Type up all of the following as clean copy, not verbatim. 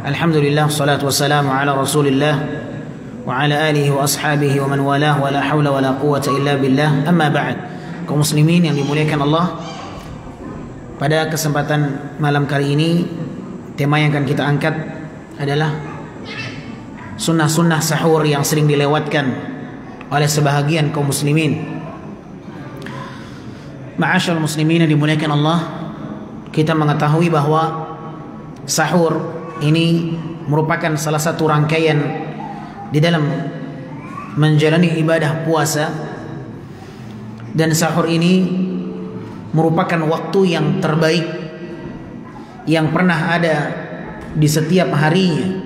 Alhamdulillah, salatu wassalamu ala rasulillah wa ala alihi wa ashabihi wa man walah wa la hawla wa la quwata illa billah. Amma ba'd. Kaum muslimin yang dimuliakan Allah, pada kesempatan malam kali ini tema yang akan kita angkat adalah sunnah-sunnah sahur yang sering dilewatkan oleh sebahagian kaum muslimin. Ma'asyarul muslimin yang dimuliakan Allah, kita mengetahui bahwa sahur ini merupakan salah satu rangkaian di dalam menjalani ibadah puasa, dan sahur ini merupakan waktu yang terbaik yang pernah ada di setiap harinya.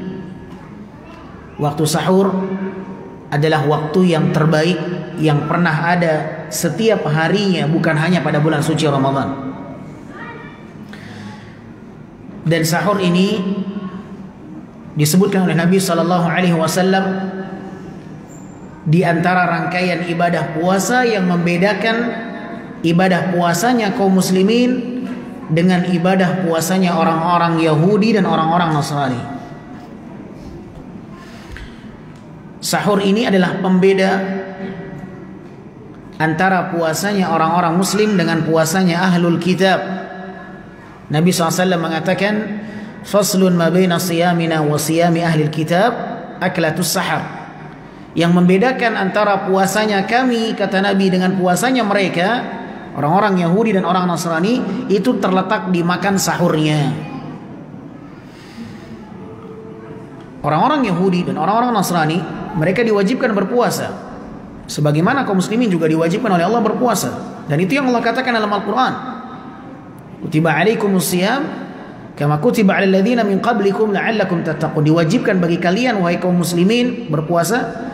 Waktu sahur adalah waktu yang terbaik yang pernah ada setiap harinya, bukan hanya pada bulan suci Ramadan. Dan sahur ini disebutkan oleh Nabi sallallahu alaihi wasallam di antara rangkaian ibadah puasa yang membedakan ibadah puasanya kaum muslimin dengan ibadah puasanya orang-orang Yahudi dan orang-orang Nasrani. Sahur ini adalah pembeda antara puasanya orang-orang muslim dengan puasanya ahlul kitab. Nabi SAW mengatakan, faslun ma baina siyamina wa siyami ahli kitab aklatus sahar. Yang membedakan antara puasanya kami, kata Nabi, dengan puasanya mereka, orang-orang Yahudi dan orang Nasrani, itu terletak di makan sahurnya. Orang-orang Yahudi dan orang-orang Nasrani, mereka diwajibkan berpuasa, sebagaimana kaum muslimin juga diwajibkan oleh Allah berpuasa. Dan itu yang Allah katakan dalam Al-Quran, kutiba alaikumus siyam kama kutiba alal ladzina min qablikum la'allakum tattaqun. Diwajibkan bagi kalian wahai kaum muslimin berpuasa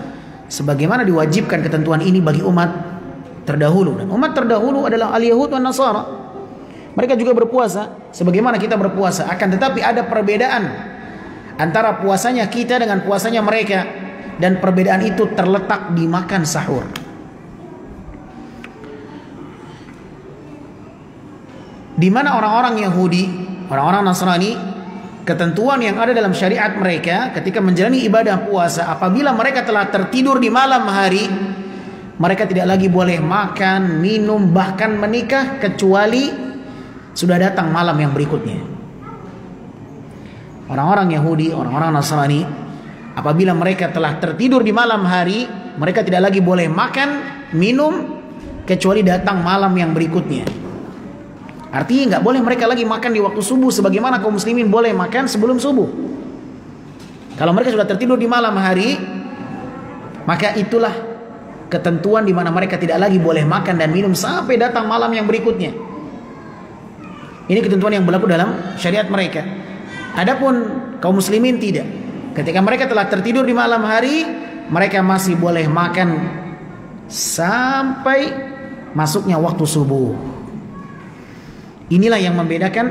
sebagaimana diwajibkan ketentuan ini bagi umat terdahulu. Dan umat terdahulu adalah al-Yahud dan Nasara. Mereka juga berpuasa sebagaimana kita berpuasa, akan tetapi ada perbedaan antara puasanya kita dengan puasanya mereka, dan perbedaan itu terletak di makan sahur. Di mana orang-orang Yahudi, orang-orang Nasrani, ketentuan yang ada dalam syariat mereka ketika menjalani ibadah puasa, apabila mereka telah tertidur di malam hari, mereka tidak lagi boleh makan, minum, bahkan menikah kecuali sudah datang malam yang berikutnya. Orang-orang Yahudi, orang-orang Nasrani, apabila mereka telah tertidur di malam hari, mereka tidak lagi boleh makan, minum kecuali datang malam yang berikutnya. Artinya nggak boleh mereka lagi makan di waktu subuh sebagaimana kaum muslimin boleh makan sebelum subuh. Kalau mereka sudah tertidur di malam hari, maka itulah ketentuan di mana mereka tidak lagi boleh makan dan minum sampai datang malam yang berikutnya. Ini ketentuan yang berlaku dalam syariat mereka. Adapun kaum muslimin tidak. Ketika mereka telah tertidur di malam hari, mereka masih boleh makan sampai masuknya waktu subuh. Inilah yang membedakan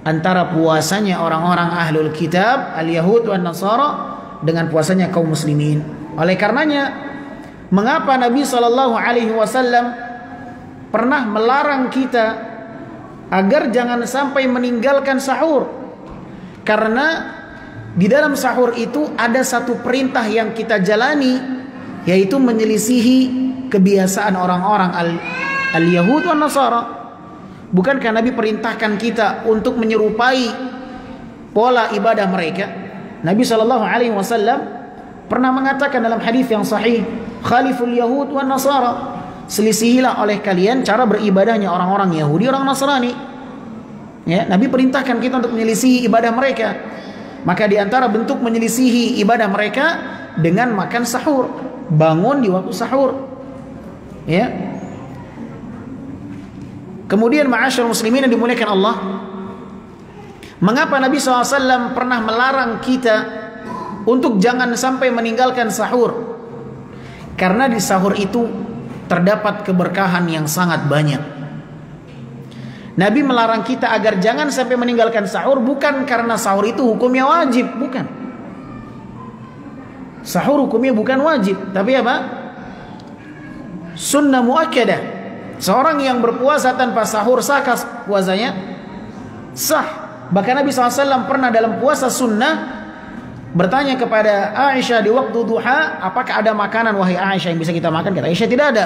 antara puasanya orang-orang ahlul kitab, al-Yahud dan Nasara, dengan puasanya kaum muslimin. Oleh karenanya, mengapa Nabi SAW pernah melarang kita agar jangan sampai meninggalkan sahur? Karena di dalam sahur itu ada satu perintah yang kita jalani, yaitu menyelisihi kebiasaan orang-orang al-Yahud dan Nasara. Bukankah Nabi perintahkan kita untuk menyerupai pola ibadah mereka? Nabi SAW pernah mengatakan dalam hadis yang sahih, khaliful Yahud wan Nasara, selisihilah oleh kalian cara beribadahnya orang-orang Yahudi, orang Nasrani. Ya, Nabi perintahkan kita untuk menyelisihi ibadah mereka. Maka di antara bentuk menyelisihi ibadah mereka dengan makan sahur, bangun di waktu sahur. Ya. Kemudian ma'asyarul muslimin yang dimuliakan Allah, mengapa Nabi SAW pernah melarang kita untuk jangan sampai meninggalkan sahur? Karena di sahur itu terdapat keberkahan yang sangat banyak. Nabi melarang kita agar jangan sampai meninggalkan sahur bukan karena sahur itu hukumnya wajib, bukan. Sahur hukumnya bukan wajib, tapi apa? Sunnah muakkadah. Seorang yang berpuasa tanpa sahur, sahkah puasanya? Sah. Bahkan Nabi SAW pernah dalam puasa sunnah bertanya kepada Aisyah di waktu duha, apakah ada makanan wahai Aisyah yang bisa kita makan? Kata Aisyah, tidak ada.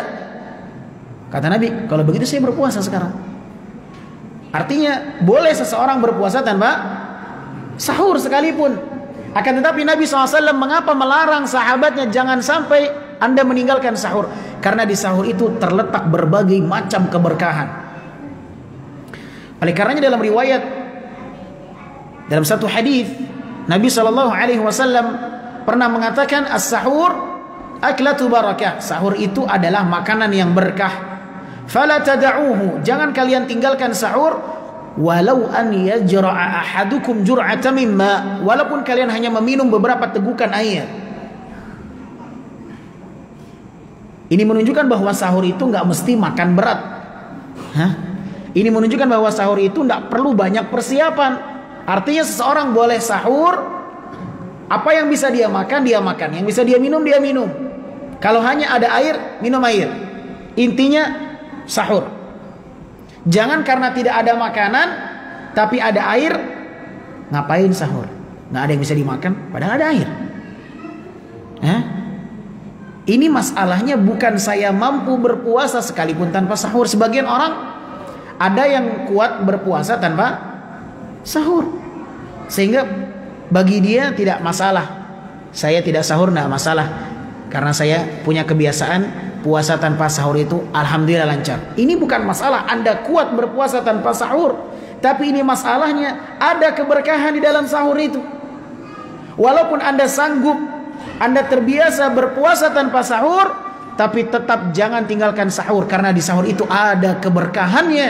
Kata Nabi, kalau begitu saya berpuasa sekarang. Artinya boleh seseorang berpuasa tanpa sahur sekalipun. Akan tetapi Nabi SAW mengapa melarang sahabatnya jangan sampai Anda meninggalkan sahur? Karena di sahur itu terletak berbagai macam keberkahan. Oleh karenanya dalam riwayat, dalam satu hadis Nabi SAW pernah mengatakan as-sahur aklatu barakah. Sahur itu adalah makanan yang berkah. Fala tada'uhu, jangan kalian tinggalkan sahur walau an yajra'a ahadukum jur'atan mimma, walaupun kalian hanya meminum beberapa tegukan air. Ini menunjukkan bahwa sahur itu enggak mesti makan berat. Ini menunjukkan bahwa sahur itu enggak perlu banyak persiapan. Artinya seseorang boleh sahur, apa yang bisa dia makan, yang bisa dia minum, dia minum. Kalau hanya ada air, minum air. Intinya sahur. Jangan karena tidak ada makanan tapi ada air, ngapain sahur? Nggak ada yang bisa dimakan padahal ada air. Ini masalahnya bukan saya mampu berpuasa sekalipun tanpa sahur. Sebagian orang ada yang kuat berpuasa tanpa sahur, sehingga bagi dia tidak masalah. Saya tidak sahur tidak masalah, karena saya punya kebiasaan puasa tanpa sahur itu alhamdulillah lancar. Ini bukan masalah Anda kuat berpuasa tanpa sahur, tapi ini masalahnya ada keberkahan di dalam sahur itu. Walaupun Anda sanggup, Anda terbiasa berpuasa tanpa sahur, tapi tetap jangan tinggalkan sahur, karena di sahur itu ada keberkahannya.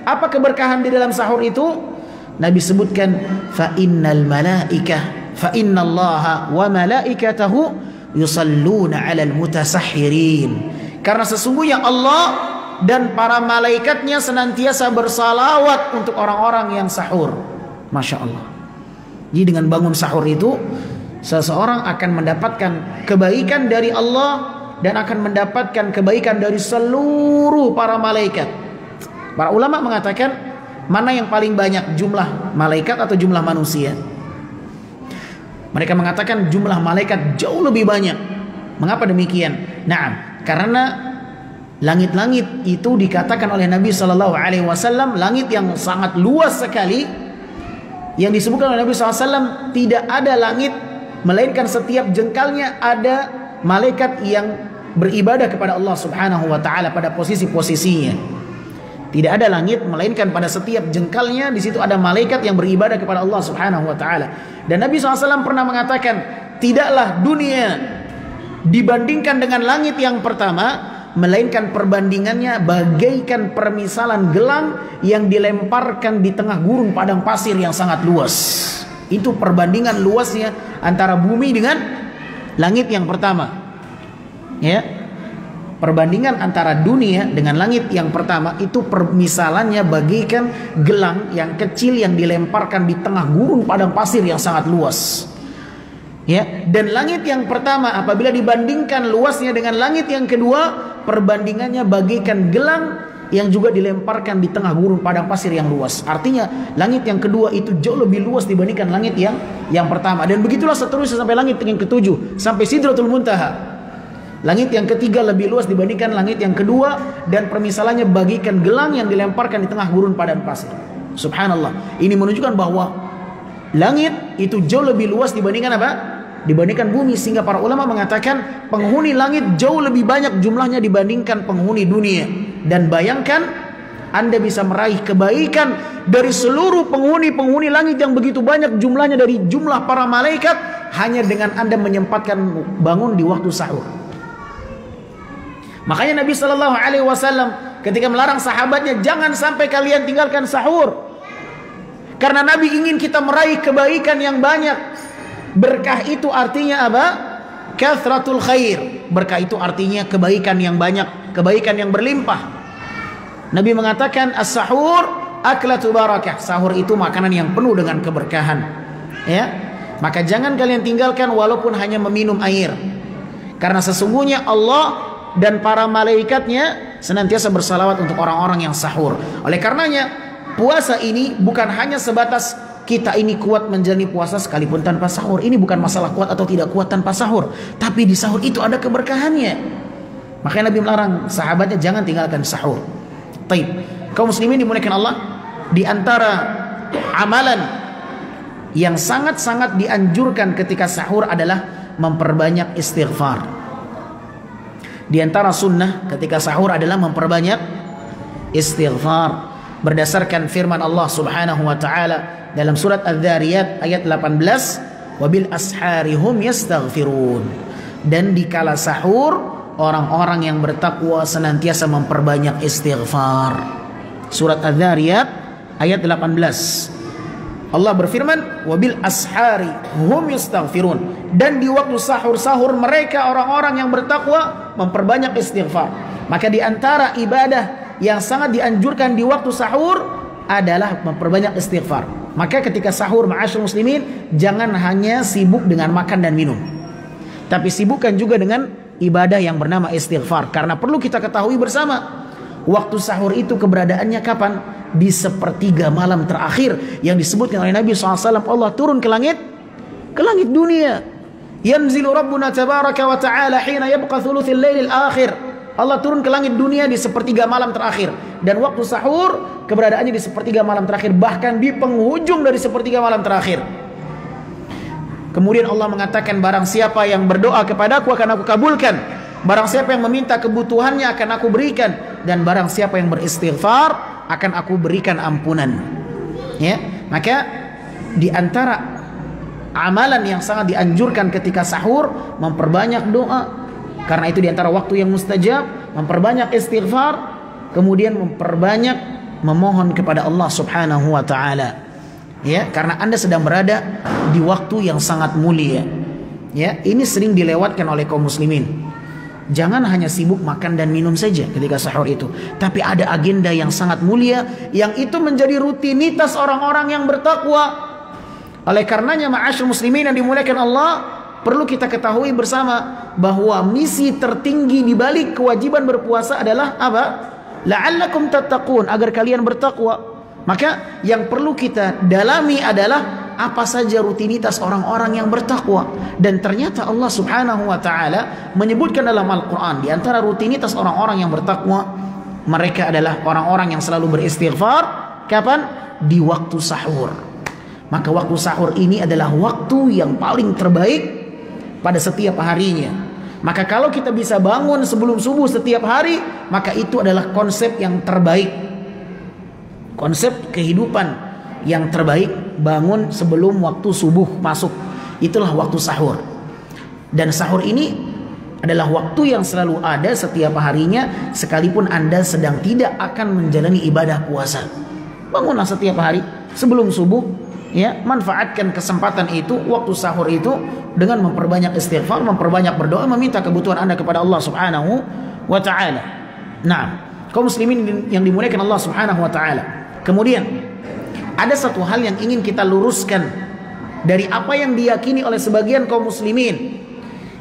Apa keberkahan di dalam sahur itu? Nabi sebutkan, fa innal malaikah, fa innallaha wa malaikatahu yusalluna 'alal mutasahhirin. Karena sesungguhnya Allah dan para malaikatnya senantiasa bersalawat untuk orang-orang yang sahur. Masya Allah. Jadi dengan bangun sahur itu seseorang akan mendapatkan kebaikan dari Allah dan akan mendapatkan kebaikan dari seluruh para malaikat. Para ulama mengatakan, mana yang paling banyak, jumlah malaikat atau jumlah manusia? Mereka mengatakan jumlah malaikat jauh lebih banyak. Mengapa demikian? Nah, karena langit-langit itu dikatakan oleh Nabi SAW langit yang sangat luas sekali. Yang disebutkan oleh Nabi SAW, tidak ada langit melainkan setiap jengkalnya ada malaikat yang beribadah kepada Allah Subhanahu wa taala pada posisi-posisinya. Tidak ada langit melainkan pada setiap jengkalnya di situ ada malaikat yang beribadah kepada Allah Subhanahu wa taala. Dan Nabi SAW pernah mengatakan, tidaklah dunia dibandingkan dengan langit yang pertama, melainkan perbandingannya bagaikan permisalan gelang yang dilemparkan di tengah gurun padang pasir yang sangat luas. Itu perbandingan luasnya antara bumi dengan langit yang pertama. Ya. Perbandingan antara dunia dengan langit yang pertama itu permisalannya bagaikan gelang yang kecil yang dilemparkan di tengah gurun padang pasir yang sangat luas. Ya, dan langit yang pertama apabila dibandingkan luasnya dengan langit yang kedua, perbandingannya bagaikan gelang yang juga dilemparkan di tengah gurun padang pasir yang luas. Artinya langit yang kedua itu jauh lebih luas dibandingkan langit yang pertama. Dan begitulah seterusnya sampai langit yang ketujuh, sampai Sidratul Muntaha. Langit yang ketiga lebih luas dibandingkan langit yang kedua, dan permisalannya bagikan gelang yang dilemparkan di tengah gurun padang pasir. Subhanallah. Ini menunjukkan bahwa langit itu jauh lebih luas dibandingkan apa? Dibandingkan bumi, sehingga para ulama mengatakan penghuni langit jauh lebih banyak jumlahnya dibandingkan penghuni dunia. Dan bayangkan Anda bisa meraih kebaikan dari seluruh penghuni langit yang begitu banyak jumlahnya dari jumlah para malaikat hanya dengan Anda menyempatkan bangun di waktu sahur. Makanya Nabi SAW ketika melarang sahabatnya, jangan sampai kalian tinggalkan sahur. Karena Nabi ingin kita meraih kebaikan yang banyak. Berkah itu artinya apa? Kathratul khair. Berkah itu artinya kebaikan yang banyak, kebaikan yang berlimpah. Nabi mengatakan as-sahur aklatu barakah. Sahur itu makanan yang penuh dengan keberkahan. Ya, maka jangan kalian tinggalkan walaupun hanya meminum air. Karena sesungguhnya Allah dan para malaikatnya senantiasa bersalawat untuk orang-orang yang sahur. Oleh karenanya puasa ini bukan hanya sebatas kita ini kuat menjalani puasa sekalipun tanpa sahur. Ini bukan masalah kuat atau tidak kuat tanpa sahur, tapi di sahur itu ada keberkahannya. Makanya Nabi melarang sahabatnya jangan tinggalkan sahur. Taib. Kaum muslimin dimuliakan Allah, di antara amalan yang sangat-sangat dianjurkan ketika sahur adalah memperbanyak istighfar. Di antara sunnah ketika sahur adalah memperbanyak istighfar. Berdasarkan firman Allah Subhanahu wa taala dalam surat Adz-Dzariyat ayat 18, wabil ashari hum yastaghfirun. Dan di kala sahur orang-orang yang bertakwa senantiasa memperbanyak istighfar. Surat Adz-Dzariyat ayat 18. Allah berfirman, wabil ashari hum yastaghfirun. Dan di waktu sahur-sahur mereka orang-orang yang bertakwa memperbanyak istighfar. Maka di antara ibadah yang sangat dianjurkan di waktu sahur adalah memperbanyak istighfar. Maka ketika sahur, ma'asyiral muslimin, jangan hanya sibuk dengan makan dan minum, tapi sibukkan juga dengan ibadah yang bernama istighfar. Karena perlu kita ketahui bersama, waktu sahur itu keberadaannya kapan? Di sepertiga malam terakhir yang disebutkan oleh Nabi SAW. Allah turun ke langit dunia. Yanzilu Rabbuna tabaraka wa ta'ala hina yabqa thuluthil lailil akhir. Allah turun ke langit dunia di sepertiga malam terakhir. Dan waktu sahur keberadaannya di sepertiga malam terakhir, bahkan di penghujung dari sepertiga malam terakhir. Kemudian Allah mengatakan, barang siapa yang berdoa kepadaku akan aku kabulkan, barang siapa yang meminta kebutuhannya akan aku berikan, dan barang siapa yang beristighfar akan aku berikan ampunan. Ya, maka di antara amalan yang sangat dianjurkan ketika sahur memperbanyak doa. Karena itu di antara waktu yang mustajab, memperbanyak istighfar, kemudian memperbanyak memohon kepada Allah Subhanahu wa taala. Ya, karena Anda sedang berada di waktu yang sangat mulia. Ya, ini sering dilewatkan oleh kaum muslimin. Jangan hanya sibuk makan dan minum saja ketika sahur itu, tapi ada agenda yang sangat mulia yang itu menjadi rutinitas orang-orang yang bertakwa. Oleh karenanya, ma'asyiral muslimin yang dimuliakan Allah, perlu kita ketahui bersama bahwa misi tertinggi di balik kewajiban berpuasa adalah apa? La'allakum tattaqun, agar kalian bertakwa. Maka yang perlu kita dalami adalah apa saja rutinitas orang-orang yang bertakwa. Dan ternyata Allah Subhanahu wa taala menyebutkan dalam Al-Qur'an, di antara rutinitas orang-orang yang bertakwa, mereka adalah orang-orang yang selalu beristighfar. Kapan? Di waktu sahur. Maka waktu sahur ini adalah waktu yang paling terbaik pada setiap harinya. Maka kalau kita bisa bangun sebelum subuh setiap hari, maka itu adalah konsep yang terbaik, konsep kehidupan yang terbaik. Bangun sebelum waktu subuh masuk, itulah waktu sahur. Dan sahur ini adalah waktu yang selalu ada setiap harinya, sekalipun Anda sedang tidak akan menjalani ibadah puasa. Bangunlah setiap hari sebelum subuh, ya, manfaatkan kesempatan itu, waktu sahur itu, dengan memperbanyak istighfar, memperbanyak berdoa, meminta kebutuhan Anda kepada Allah Subhanahu wa taala. Nah, kaum muslimin yang dimuliakan Allah Subhanahu wa taala. Kemudian ada satu hal yang ingin kita luruskan dari apa yang diyakini oleh sebagian kaum muslimin.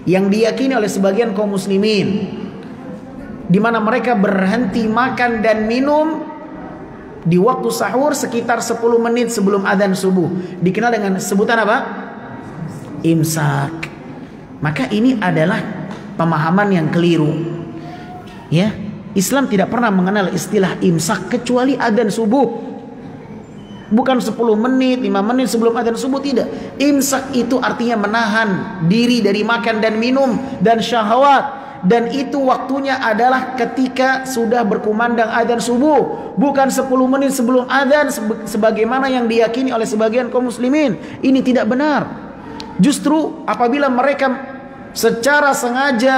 Yang diyakini oleh sebagian kaum muslimin, di mana mereka berhenti makan dan minum di waktu sahur sekitar 10 menit sebelum adzan subuh. Dikenal dengan sebutan apa? Imsak. Maka ini adalah pemahaman yang keliru. Ya, Islam tidak pernah mengenal istilah imsak kecuali adzan subuh. Bukan 10 menit, 5 menit sebelum adzan subuh, tidak. Imsak itu artinya menahan diri dari makan dan minum dan syahwat. Dan itu waktunya adalah ketika sudah berkumandang adzan subuh, bukan 10 menit sebelum adzan sebagaimana yang diyakini oleh sebagian kaum muslimin. Ini tidak benar. Justru apabila mereka secara sengaja,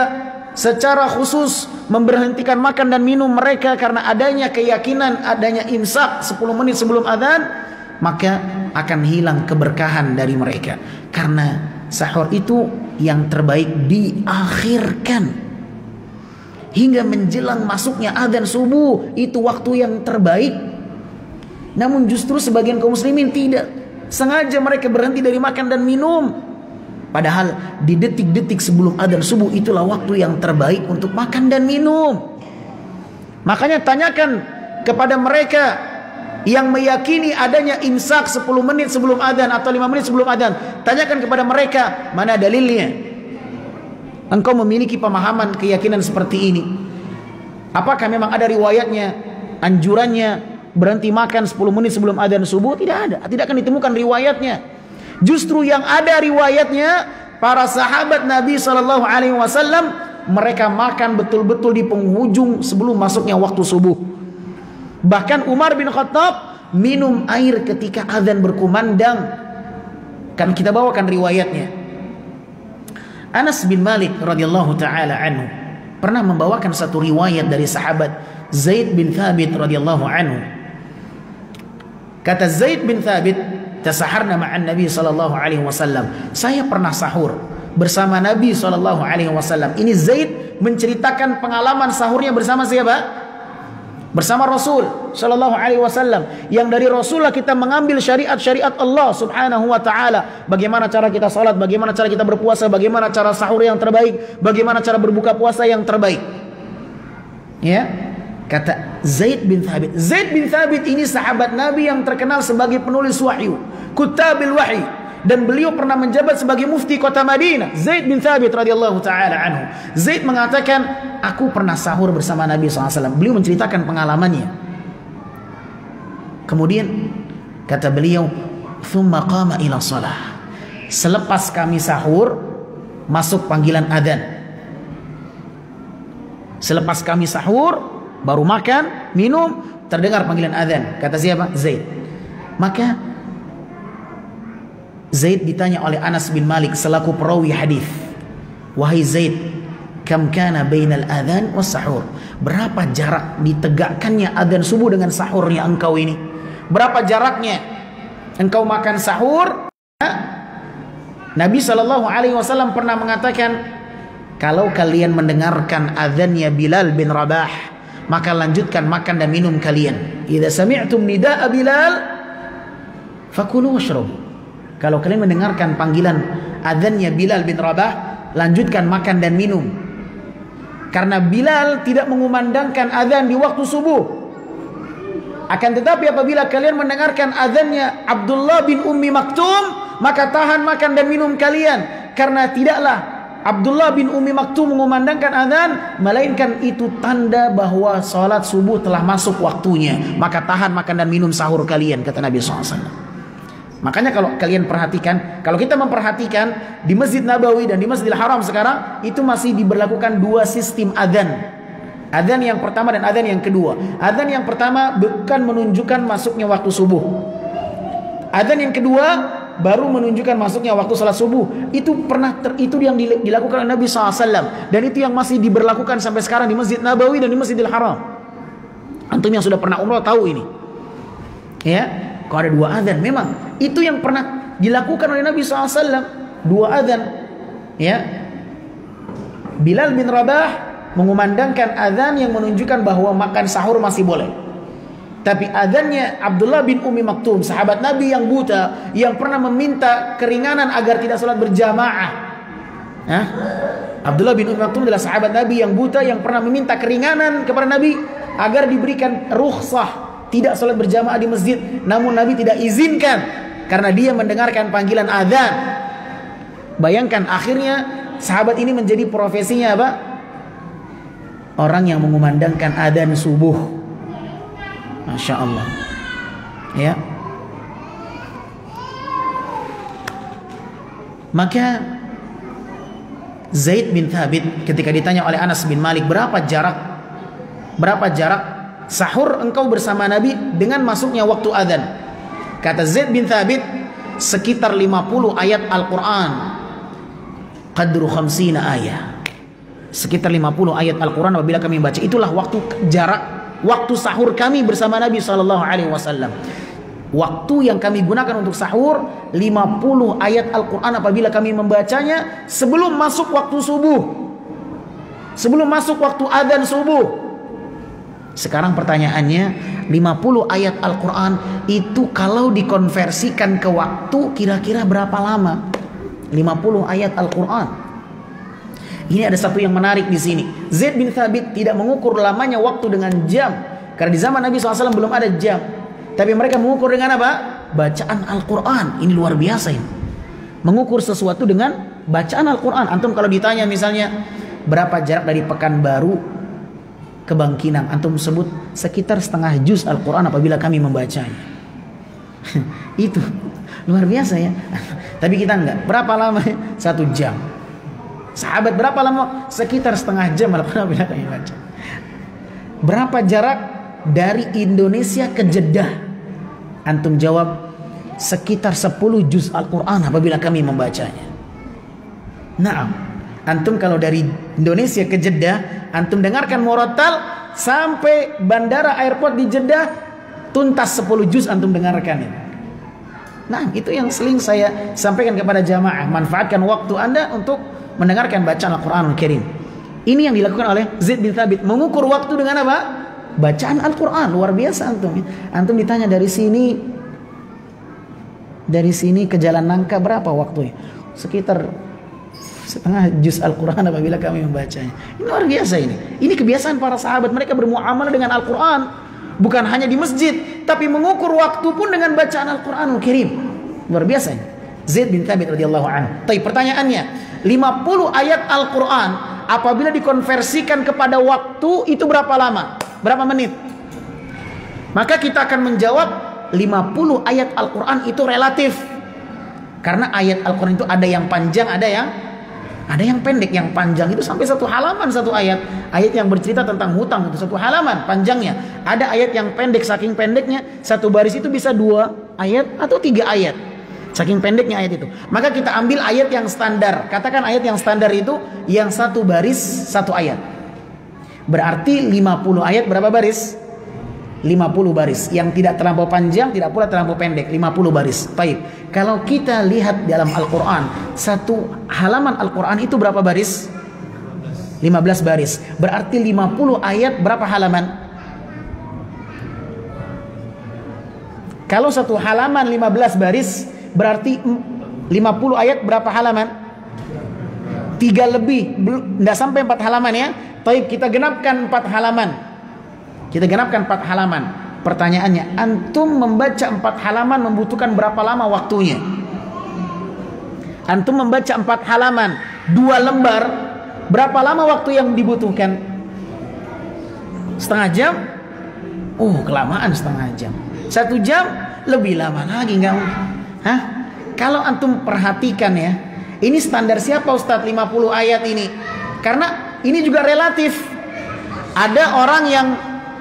secara khusus memberhentikan makan dan minum mereka karena adanya keyakinan adanya imsak 10 menit sebelum adzan, maka akan hilang keberkahan dari mereka. Karena sahur itu yang terbaik diakhirkan hingga menjelang masuknya adzan subuh, itu waktu yang terbaik. Namun justru sebagian kaum muslimin tidak, sengaja mereka berhenti dari makan dan minum, padahal di detik-detik sebelum adzan subuh itulah waktu yang terbaik untuk makan dan minum. Makanya tanyakan kepada mereka yang meyakini adanya imsak 10 menit sebelum adzan atau 5 menit sebelum adzan, tanyakan kepada mereka, mana dalilnya? Engkau memiliki pemahaman keyakinan seperti ini? Apakah memang ada riwayatnya, anjurannya berhenti makan 10 menit sebelum adzan subuh? Tidak ada, tidak akan ditemukan riwayatnya. Justru yang ada riwayatnya, para sahabat Nabi SAW mereka makan betul-betul di penghujung sebelum masuknya waktu subuh. Bahkan Umar bin Khattab minum air ketika azan berkumandang. Kan kita bawakan riwayatnya. Anas bin Malik radhiyallahu taala anhu pernah membawakan satu riwayat dari sahabat Zaid bin Thabit radhiyallahu anhu. Kata Zaid bin Thabit, tasaharna ma'an Nabi sallallahu alaihi wasallam. Saya pernah sahur bersama Nabi SAW. Ini Zaid menceritakan pengalaman sahurnya bersama siapa? Bersama Rasul SAW. Yang dari Rasulullah kita mengambil syariat-syariat Allah Subhanahu wa ta'ala. Bagaimana cara kita salat, bagaimana cara kita berpuasa, bagaimana cara sahur yang terbaik, bagaimana cara berbuka puasa yang terbaik. Ya, kata Zaid bin Thabit. Zaid bin Thabit ini sahabat Nabi yang terkenal sebagai penulis wahyu, kutabil wahyi, dan beliau pernah menjabat sebagai mufti kota Madinah. Zaid bin Thabit radhiyallahu taala anhu. Zaid mengatakan, aku pernah sahur bersama Nabi SAW. Beliau menceritakan pengalamannya. Kemudian kata beliau, thumma qama ila shalah. Selepas kami sahur, masuk panggilan adzan. Selepas kami sahur, baru makan, minum, terdengar panggilan adzan. Kata siapa? Zaid. Maka Zaid ditanya oleh Anas bin Malik selaku perawi hadis, wahai Zaid, kam kana bainal adzan was sahur? Berapa jarak ditegakkannya adzan subuh dengan sahurnya engkau ini? Berapa jaraknya engkau makan sahur? Nabi SAW pernah mengatakan, kalau kalian mendengarkan adzannya Bilal bin Rabah, maka lanjutkan makan dan minum kalian. Idza sami'tum nidaa Bilal fakulu washrabu. Kalau kalian mendengarkan panggilan adzannya Bilal bin Rabah, lanjutkan makan dan minum. Karena Bilal tidak mengumandangkan adzan di waktu subuh. Akan tetapi apabila kalian mendengarkan adzannya Abdullah bin Ummi Maktum, maka tahan makan dan minum kalian. Karena tidaklah Abdullah bin Ummi Maktum mengumandangkan adzan, melainkan itu tanda bahwa salat subuh telah masuk waktunya. Maka tahan makan dan minum sahur kalian, kata Nabi SAW. Makanya kalau kalian perhatikan, kalau kita memperhatikan di Masjid Nabawi dan di Masjidil Haram sekarang, itu masih diberlakukan dua sistem adzan. Adzan yang pertama dan adzan yang kedua. Adzan yang pertama bukan menunjukkan masuknya waktu subuh. Adzan yang kedua baru menunjukkan masuknya waktu salat subuh. Itu itu yang dilakukan oleh Nabi SAW, dan itu yang masih diberlakukan sampai sekarang di Masjid Nabawi dan di Masjidil Haram. Antum yang sudah pernah umrah tahu ini. Ya, kalau ada dua adzan, memang itu yang pernah dilakukan oleh Nabi SAW. Dua adzan. Ya, Bilal bin Rabah mengumandangkan adzan yang menunjukkan bahwa makan sahur masih boleh. Tapi adzannya Abdullah bin Ummi Maktum, sahabat Nabi yang buta, yang pernah meminta keringanan agar tidak sholat berjamaah. Abdullah bin Ummi Maktum adalah sahabat Nabi yang buta yang pernah meminta keringanan kepada Nabi agar diberikan rukhsah tidak sholat berjamaah di masjid. Namun Nabi tidak izinkan karena dia mendengarkan panggilan adzan. Bayangkan akhirnya sahabat ini menjadi profesinya apa? Orang yang mengumandangkan adzan subuh. Masya Allah. Ya. Maka Zaid bin Thabit ketika ditanya oleh Anas bin Malik, berapa jarak sahur engkau bersama Nabi dengan masuknya waktu adzan? Kata Zaid bin Thabit, sekitar 50 ayat Al-Quran. Qadru 50 ayat. Sekitar 50 ayat Al-Quran apabila kami baca. Itulah waktu sahur kami bersama Nabi SAW. Waktu yang kami gunakan untuk sahur 50 ayat Al-Quran apabila kami membacanya sebelum masuk waktu subuh, sebelum masuk waktu adzan subuh. Sekarang pertanyaannya, 50 ayat Al-Quran itu kalau dikonversikan ke waktu kira-kira berapa lama? 50 ayat Al-Quran. Ini ada satu yang menarik di sini. Zaid bin Thabit tidak mengukur lamanya waktu dengan jam, karena di zaman Nabi SAW belum ada jam. Tapi mereka mengukur dengan apa? Bacaan Al-Quran. Ini luar biasa ini. Mengukur sesuatu dengan bacaan Al-Quran. Antum kalau ditanya misalnya, berapa jarak dari Pekanbaru ke Bangkinang? Antum sebut sekitar setengah juz Al-Quran apabila kami membacanya. Itu luar biasa ya. Tapi kita enggak. Berapa lama? 1 jam. Sahabat berapa lama? Sekitar setengah jam apabila kami baca. Berapa jarak dari Indonesia ke Jeddah? Antum jawab sekitar 10 juz Al-Quran apabila kami membacanya. Nah, antum kalau dari Indonesia ke Jeddah, antum dengarkan murattal sampai bandara airport di Jeddah, tuntas 10 juz antum dengarkan. Nah, itu yang sering saya sampaikan kepada jamaah. Manfaatkan waktu Anda untuk mendengarkan bacaan Al-Quranul Karim. Ini yang dilakukan oleh Zaid bin Thabit. Mengukur waktu dengan apa? Bacaan Al-Quran. Luar biasa antum. Antum ditanya dari sini ke Jalan Nangka berapa waktunya? Sekitar setengah juz Al-Quran apabila kami membacanya. Ini luar biasa ini. Ini kebiasaan para sahabat. Mereka bermuamalah dengan Al-Quran. Bukan hanya di masjid, tapi mengukur waktu pun dengan bacaan Al-Quranul Karim. Luar biasa ini. Zaid bin Thabit radhiyallahu anhu. Tapi pertanyaannya, 50 ayat Al-Quran apabila dikonversikan kepada waktu itu berapa lama? Berapa menit? Maka kita akan menjawab 50 ayat Al-Quran itu relatif. Karena ayat Al-Quran itu ada yang panjang, ada yang pendek. Yang panjang itu sampai 1 halaman 1 ayat. Ayat yang bercerita tentang hutang itu 1 halaman panjangnya. Ada ayat yang pendek, saking pendeknya 1 baris itu bisa 2 ayat atau 3 ayat. Saking pendeknya ayat itu. Maka kita ambil ayat yang standar. Katakan ayat yang standar itu yang 1 baris 1 ayat. Berarti 50 ayat berapa baris? 50 baris. Yang tidak terlampau panjang, tidak pula terlampau pendek. 50 baris. Baik. Kalau kita lihat dalam Al-Quran, 1 halaman Al-Quran itu berapa baris? 15 baris. Berarti 50 ayat berapa halaman? Kalau 1 halaman 15 baris, berarti 50 ayat berapa halaman? 3 lebih. Tidak sampai 4 halaman ya. Baik, kita genapkan 4 halaman. Kita genapkan 4 halaman. Pertanyaannya, antum membaca 4 halaman membutuhkan berapa lama waktunya? Antum membaca 4 halaman 2 lembar, berapa lama waktu yang dibutuhkan? Setengah jam? Kelamaan setengah jam. 1 jam? Lebih lama lagi enggak mungkin. Kalau antum perhatikan ya, ini standar siapa Ustadz 50 ayat ini? Karena ini juga relatif. Ada orang yang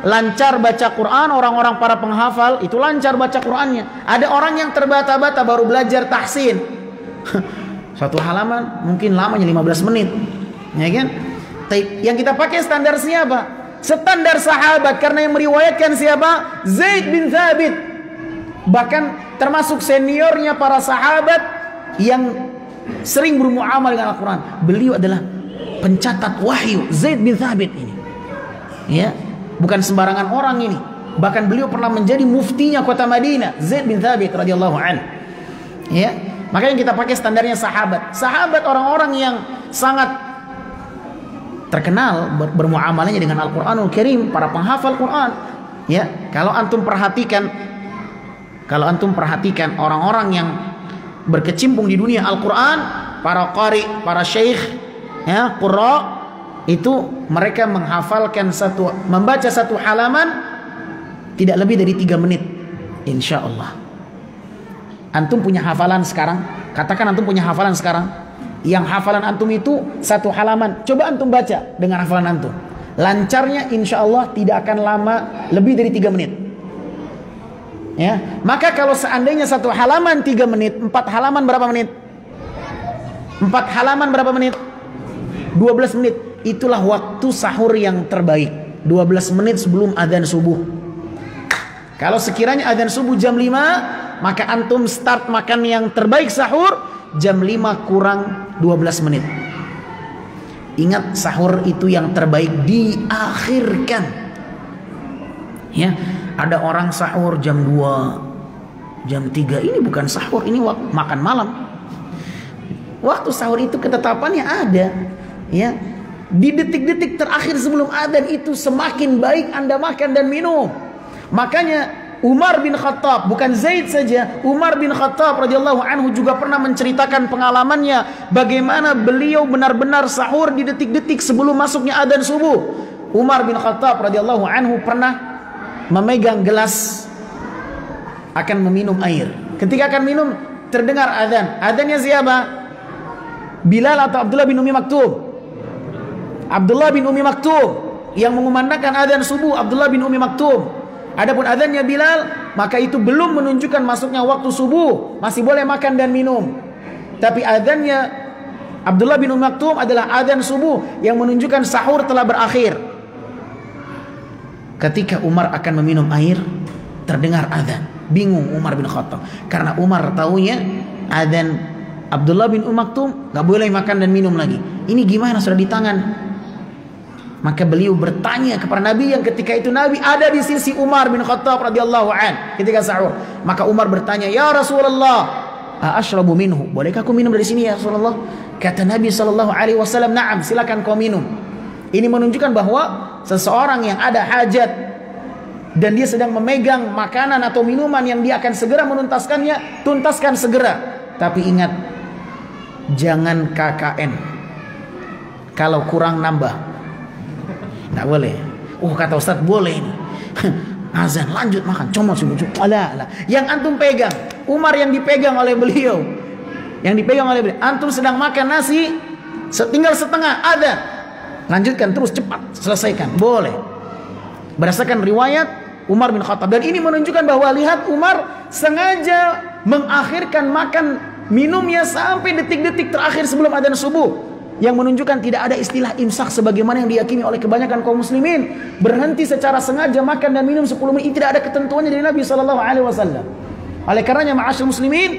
lancar baca Quran, orang-orang para penghafal itu lancar baca Qurannya. Ada orang yang terbata-bata baru belajar tahsin. 1 halaman mungkin lamanya 15 menit. Ya kan? Yang kita pakai standar siapa? Standar sahabat, karena yang meriwayatkan siapa? Zaid bin Thabit. Bahkan termasuk seniornya para sahabat yang sering bermuamalah dengan Al-Quran. Beliau adalah pencatat wahyu, Zaid bin Thabit ini. Ya. Bukan sembarangan orang ini. Bahkan beliau pernah menjadi muftinya kota Madinah, Zaid bin Thabit radhiyallahu anhu. Ya, makanya kita pakai standarnya sahabat. Sahabat orang-orang yang sangat terkenal bermuamalahnya dengan Al-Qur'anul Karim, para penghafal Quran. Ya, kalau antum perhatikan orang-orang yang berkecimpung di dunia Al-Quran, para qari, para syekh, ya, qurra, itu mereka membaca 1 halaman tidak lebih dari 3 menit, insya Allah. Antum punya hafalan sekarang, katakan antum punya hafalan sekarang, yang hafalan antum itu 1 halaman, coba antum baca dengan hafalan antum, lancarnya insya Allah tidak akan lama lebih dari 3 menit. Ya, maka kalau seandainya 1 halaman 3 menit, 4 halaman berapa menit? 4 halaman berapa menit? 12 menit. Itulah waktu sahur yang terbaik, 12 menit sebelum adzan subuh. Kalau sekiranya adzan subuh jam 5, maka antum start makan yang terbaik sahur jam 5 kurang 12 menit. Ingat, sahur itu yang terbaik diakhirkan. Ya, ada orang sahur jam 2, jam 3, ini bukan sahur, ini makan malam. Waktu sahur itu ketetapannya ada. Ya, di detik-detik terakhir sebelum adzan itu semakin baik Anda makan dan minum. Makanya Umar bin Khattab, bukan Zaid saja, Umar bin Khattab radhiyallahu anhu juga pernah menceritakan pengalamannya bagaimana beliau benar-benar sahur di detik-detik sebelum masuknya adzan subuh. Umar bin Khattab radhiyallahu anhu pernah memegang gelas akan meminum air. Ketika akan minum terdengar adzan. Adzannya siapa? Bilal atau Abdullah bin Umi Maktum? Abdullah bin Umi Maktum yang mengumandangkan adzan subuh, Abdullah bin Umi Maktum. Adapun adzannya Bilal, maka itu belum menunjukkan masuknya waktu subuh, masih boleh makan dan minum. Tapi adzannya Abdullah bin Umi Maktum adalah adzan subuh yang menunjukkan sahur telah berakhir. Ketika Umar akan meminum air, terdengar adzan. Bingung Umar bin Khattab, karena Umar taunya adzan Abdullah bin Umi Maktum gak boleh makan dan minum lagi. Ini gimana, sudah di tangan. Maka beliau bertanya kepada Nabi yang ketika itu Nabi ada di sisi Umar bin Khattab radhiyallahu an ketika sahur. Maka Umar bertanya, "Ya Rasulullah, ashrabu minhu? Bolehkah aku minum dari sini ya Rasulullah?" Kata Nabi sallallahu alaihi wasallam, "Na'am, silakan kau minum." Ini menunjukkan bahwa seseorang yang ada hajat dan dia sedang memegang makanan atau minuman yang dia akan segera menuntaskannya, tuntaskan segera. Tapi ingat, jangan KKN. Kalau kurang nambah. Tak boleh. Oh, kata Ustaz boleh ini. Azan lanjut makan, comot sini. Alah. Yang antum pegang, Umar yang dipegang oleh beliau. Yang dipegang oleh beliau. Antum sedang makan nasi, tinggal setengah azan. Lanjutkan terus, cepat selesaikan. Boleh. Berdasarkan riwayat Umar bin Khattab, dan ini menunjukkan bahwa lihat Umar sengaja mengakhirkan makan minumnya sampai detik-detik terakhir sebelum adzan subuh, yang menunjukkan tidak ada istilah imsak sebagaimana yang diyakini oleh kebanyakan kaum muslimin. Berhenti secara sengaja makan dan minum 10 menit, tidak ada ketentuannya dari Nabi sallallahu alaihi wasallam. Oleh karenanya ma'asyil muslimin,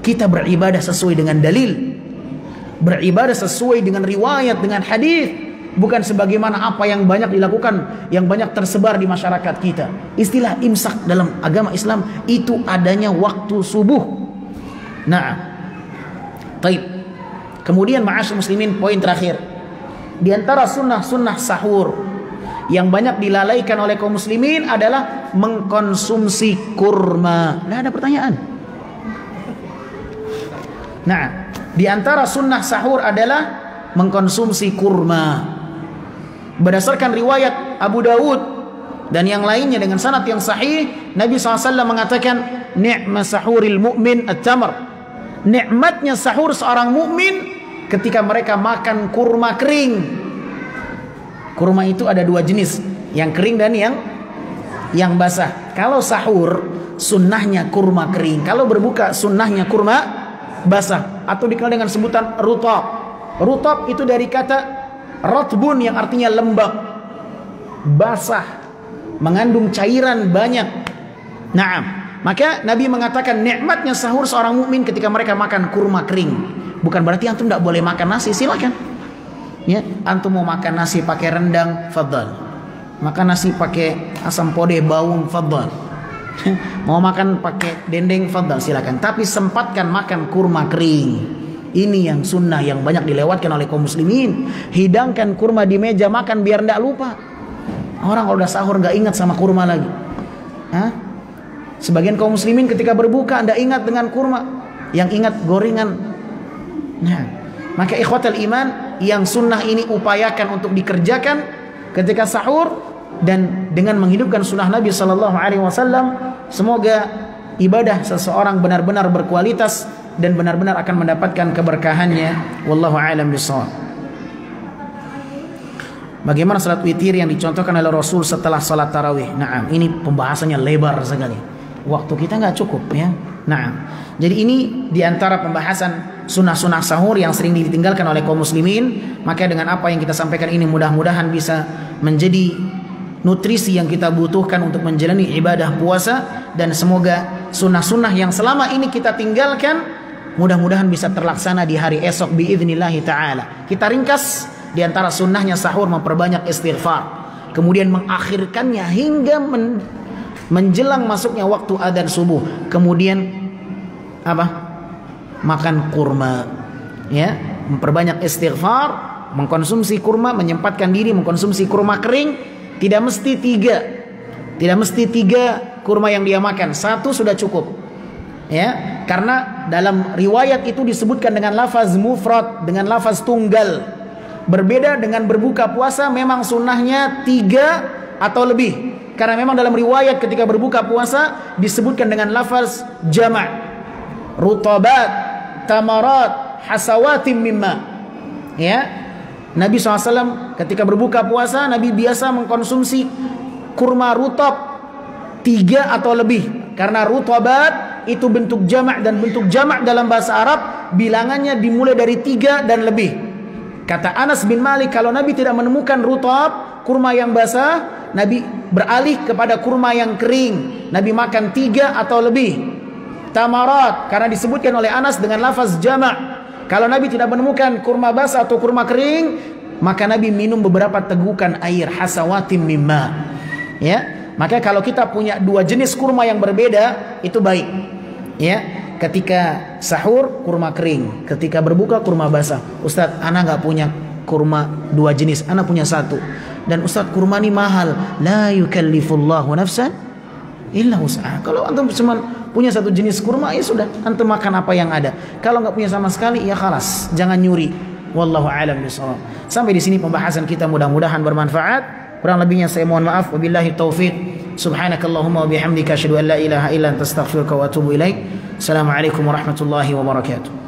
kita beribadah sesuai dengan dalil, beribadah sesuai dengan riwayat, dengan hadis, bukan sebagaimana apa yang banyak dilakukan, yang banyak tersebar di masyarakat kita. Istilah imsak dalam agama Islam itu adanya waktu subuh. Nah, baik. Kemudian ma'asyil muslimin, poin terakhir, di antara sunnah-sunnah sahur yang banyak dilalaikan oleh kaum muslimin adalah mengkonsumsi kurma. Nggak ada pertanyaan. Nah, di antara sunnah sahur adalah mengkonsumsi kurma. Berdasarkan riwayat Abu Dawud dan yang lainnya dengan sanad yang sahih, Nabi SAW mengatakan, "Ni'ma sahuril mu'min at-tamr." Nikmatnya sahur seorang mukmin ketika mereka makan kurma kering. Kurma itu ada dua jenis, yang kering dan yang basah. Kalau sahur sunnahnya kurma kering, kalau berbuka sunnahnya kurma basah, atau dikenal dengan sebutan rutab. Rutab itu dari kata rotbun yang artinya lembab, basah, mengandung cairan banyak. Naam. Maka Nabi mengatakan nikmatnya sahur seorang mukmin ketika mereka makan kurma kering. Bukan berarti antum tidak boleh makan nasi, silakan. Ya, antum mau makan nasi pakai rendang, fadhal. Makan nasi pakai asam podeh, bawang, fadhal. Mau makan pakai dendeng, fadhal, silakan. Tapi sempatkan makan kurma kering. Ini yang sunnah yang banyak dilewatkan oleh kaum muslimin. Hidangkan kurma di meja makan biar tidak lupa. Orang kalau udah sahur nggak ingat sama kurma lagi. Hah? Sebagian kaum muslimin ketika berbuka tidak ingat dengan kurma, yang ingat gorengan. Nah, maka ikhwatal iman, yang sunnah ini upayakan untuk dikerjakan ketika sahur, dan dengan menghidupkan sunnah Nabi sallallahu alaihi wasallam, semoga ibadah seseorang benar-benar berkualitas dan benar-benar akan mendapatkan keberkahannya. Wallahu a'lam bishawab. Bagaimana salat witir yang dicontohkan oleh Rasul setelah salat tarawih? Nah, ini pembahasannya lebar sekali. Waktu kita nggak cukup ya. Nah, jadi ini diantara pembahasan sunnah-sunnah sahur yang sering ditinggalkan oleh kaum muslimin. Maka dengan apa yang kita sampaikan ini mudah-mudahan bisa menjadi nutrisi yang kita butuhkan untuk menjalani ibadah puasa, dan semoga sunnah-sunnah yang selama ini kita tinggalkan mudah-mudahan bisa terlaksana di hari esok biidznillahi ta'ala. Kita ringkas, diantara sunnahnya sahur memperbanyak istighfar, kemudian mengakhirkannya hingga menjelang masuknya waktu adzan subuh, kemudian apa? Makan kurma, ya, memperbanyak istighfar, mengkonsumsi kurma, menyempatkan diri mengkonsumsi kurma kering, tidak mesti 3. Tidak mesti 3 kurma yang dia makan, 1 sudah cukup. Ya, karena dalam riwayat itu disebutkan dengan lafaz mufrad, dengan lafaz tunggal. Berbeda dengan berbuka puasa, memang sunnahnya 3 atau lebih. Karena memang dalam riwayat ketika berbuka puasa disebutkan dengan lafaz jama'. Rutabat, tamarat, hasawatim mimma. Ya, Nabi SAW ketika berbuka puasa, Nabi biasa mengkonsumsi kurma rutab 3 atau lebih. Karena rutabat itu bentuk jamak, dan bentuk jamak dalam bahasa Arab bilangannya dimulai dari 3 dan lebih. Kata Anas bin Malik, kalau Nabi tidak menemukan rutab, kurma yang basah, Nabi beralih kepada kurma yang kering. Nabi makan 3 atau lebih. Tamarat, karena disebutkan oleh Anas dengan lafaz jamak. Kalau Nabi tidak menemukan kurma basah atau kurma kering, maka Nabi minum beberapa tegukan air, hasawatim mimma. Ya, maka kalau kita punya 2 jenis kurma yang berbeda, itu baik. Ya, ketika sahur kurma kering, ketika berbuka kurma basah. Ustadz, ana nggak punya kurma 2 jenis, ana punya 1. Dan Ustadz, kurma ini mahal. La yukallifullahu nafsan illa wus'aha. Kalau antum cuma punya 1 jenis kurma, ya sudah, antum makan apa yang ada. Kalau nggak punya sama sekali, ya khalas, jangan nyuri. Wallahu a'lam bishawab. Sampai di sini pembahasan kita, mudah-mudahan bermanfaat. Kurang lebihnya saya mohon maaf. Wabillahi taufiq. Subhanakallahumma wa bihamdika asyhadu an la ilaha illa anta astaghfiruka wa atubu ilaik. Assalamualaikum warahmatullahi wabarakatuh.